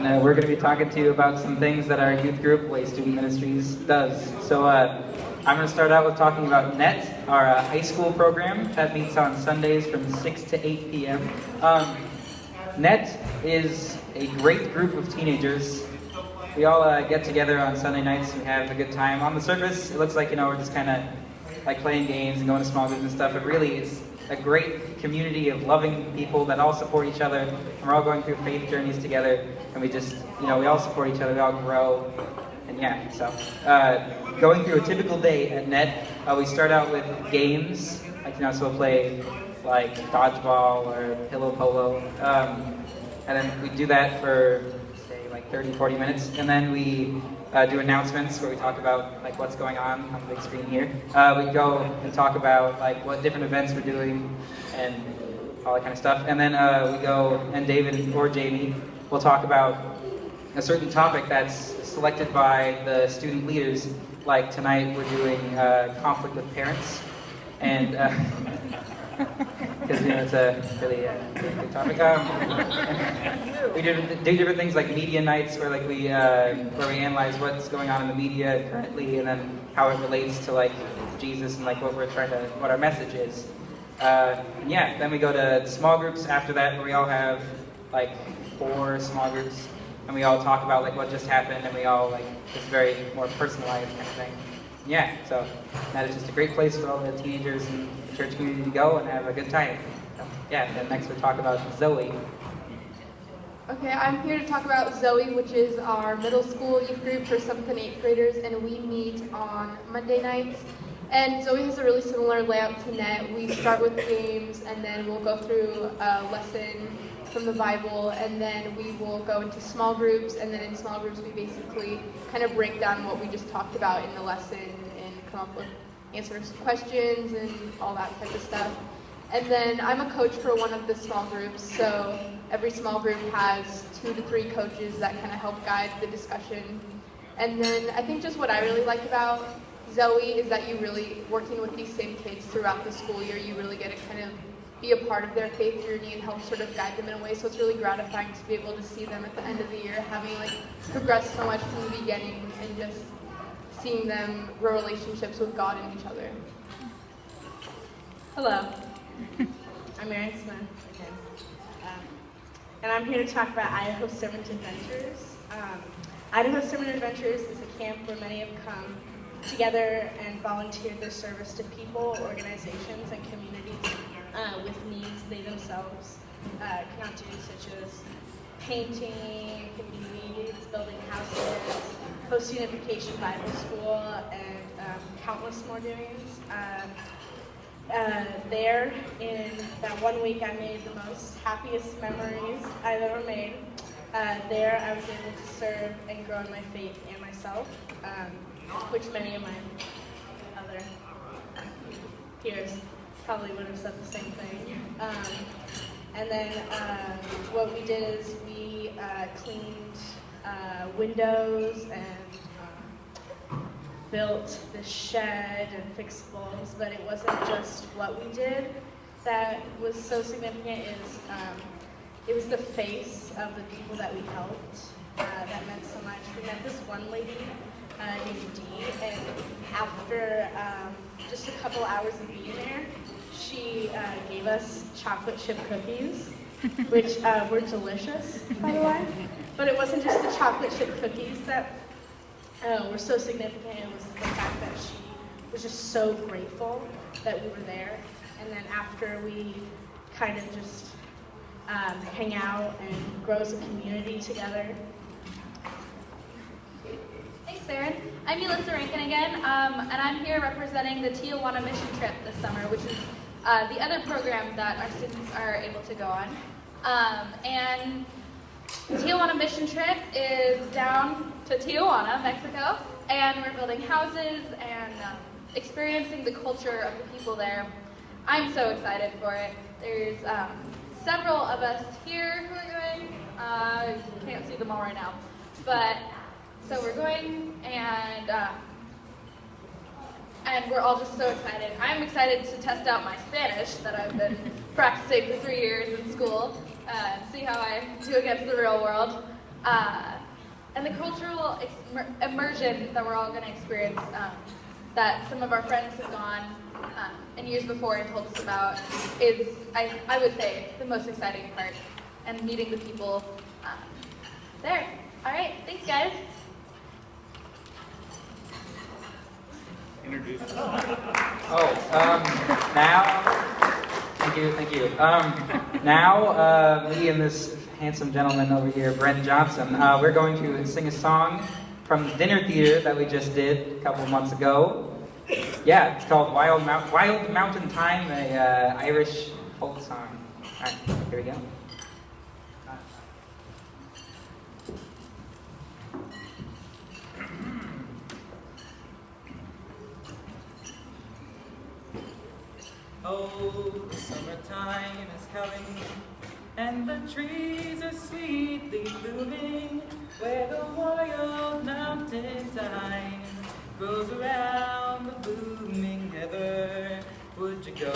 and we're going to be talking to you about some things that our youth group, Way Student Ministries, does. So I'm going to start out with talking about NET, our high school program that meets on Sundays from 6 to 8 p.m. NET is a great group of teenagers. We all get together on Sunday nights and have a good time. On the surface, it looks like, we're just kind of like playing games and going to small groups and stuff, but really it's a great community of loving people that all support each other, and we're all going through faith journeys together, and we just, we all support each other, we all grow, and yeah, so. Going through a typical day at NET, we start out with games, like, so we'll play like dodgeball or pillow polo, and then we do that for, say, like 30, 40 minutes, and then we do announcements where we talk about like what's going on the big screen here. We go and talk about like what different events we're doing and all that kind of stuff. And then we go and David or Jamie will talk about a certain topic that's selected by the student leaders. Like tonight we're doing conflict with parents, and because it's a really big topic. We do different things like media nights, where like we analyze what's going on in the media currently, and then how it relates to like Jesus and like what our message is. Yeah, then we go to small groups after that, where we all have like 4 small groups, and we all talk about like what just happened, and we all like it's very more personalized kind of thing. Yeah, so that is just a great place for all the teenagers and the church community to go and have a good time. So, yeah, then next we'll talk about Zoe. Okay, I'm here to talk about Zoe, which is our middle school youth group for 7th and 8th graders, and we meet on Monday nights. And Zoe has a really similar layout to NET. We start with games, and then we'll go through a lesson from the Bible, and then we will go into small groups, and then in small groups we basically kind of break down what we just talked about in the lesson and come up with answers to questions and all that type of stuff. And then I'm a coach for one of the small groups, so every small group has 2 to 3 coaches that kind of help guide the discussion. And then I think just what I really like about Zoe is that you really, working with these same kids throughout the school year, you really get to kind of be a part of their faith journey and help sort of guide them in a way. So it's really gratifying to be able to see them at the end of the year having like progressed so much from the beginning and just seeing them grow relationships with God and each other. Hello, I'm Mary Smith again, and I'm here to talk about Idaho Sermon Adventures. Idaho Sermon Adventures is a camp where many have come together and volunteered their service to people, organizations, and communities with needs they themselves cannot do, such as painting, community needs, building houses, post-unification Bible school, and countless more doings. There, in that 1 week, I made the most happiest memories I've ever made. There, I was able to serve and grow in my faith and myself, which many of my other peers probably would have said the same thing. And then what we did is we cleaned windows and built the shed and fixed bulbs, but it wasn't just what we did that was so significant. It was the face of the people that we helped that meant so much. We met this one lady named Dee, and after just a couple hours of being there, she gave us chocolate chip cookies, which were delicious, by the way. But it wasn't just the chocolate chip cookies that were so significant. It was the fact that she was just so grateful that we were there. And then after we kind of just hang out and grow as a community together. Thanks, Erin. I'm Melissa Rankin again, and I'm here representing the Tijuana mission trip this summer, which is the other program that our students are able to go on. And the Tijuana mission trip is down to Tijuana, Mexico, and we're building houses and experiencing the culture of the people there. I'm so excited for it. There's several of us here who are going. Can't see them all right now, but so we're going, and we're all just so excited. I'm excited to test out my Spanish that I've been practicing for 3 years in school, and see how I do against the real world. and the cultural immersion that we're all going to experience, that some of our friends have gone in years before and told us about, is, I would say, the most exciting part, and meeting the people there. All right, thanks, guys. Introduce. Now, thank you. Now, me and this handsome gentleman over here, Brent Johnson, we're going to sing a song from the dinner theater that we just did a couple months ago. Yeah, it's called Wild Mountain Time, a Irish folk song. All right, here we go. Oh, the summertime is coming, and the trees are sweetly blooming, where the wild mountain thyme grows around the blooming heather. Would you go